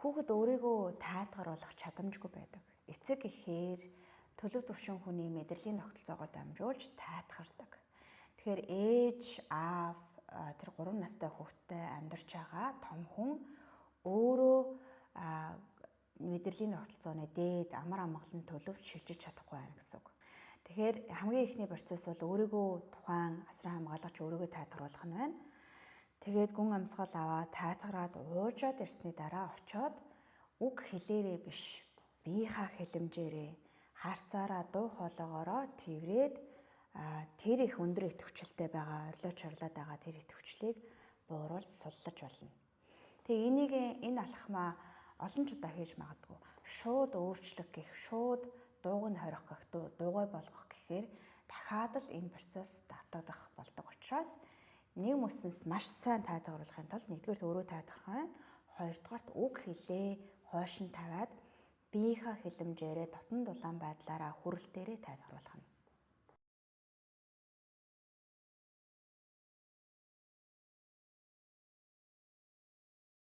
Хүүхэд өөрийгөө тайлгаруулах чадамжгүй байдаг. Эцэг гэхээр төлөв төвшин хүний мэдрэлийн тогтолцоогоор дамжуулж тайлгардаг. Тэгэхээр ээж, аав тэр 3 настай хүүхэдтэй амьдарч байгаа том хүн өөрөө мэдрэлийн тогтолцооны дээд амар амгалан төлөвт шилжиж чадахгүй байна гэсэн үг. Тэгэхээр хамгийн ихний процесс бол өөрийгөө тухайн асран хамгаалагч өөрийгөө тайлгаруулах нь байна. Тэгээд гүн амьсгал аваад тайлгараад уужаад ирсний дараа очиод үг хэлээрээ биш, биеийнхаа хэлэмжээрээ харцаараа дуу хоолойгоороо тэрврээд тэр их өндөр идэвхжэлтэй байгаа, орилоо чарлаад байгаа тэр идэвхжлийг бууруулж суллаж болно. Тэгээ энэ алхмаа олон ч удаа хийж магадгүй. Шууд өөрчлөх гэх, шууд дууг нь хорих гэх, дуугаа болгох гэхээр дахиад л энэ процесс давтагдах болдог учраас нэг мөсөнс маш сайн тайлгаруулахын тулд нэгдүгээр өөрөө тайлгарах нь, хоёрдугаарт үг хэлээ хойш нь тавиад биеийнхаа хэлэмжээрээ дотн дулаан байдлаараа хүрэлтээрээ тайлгаруулах нь.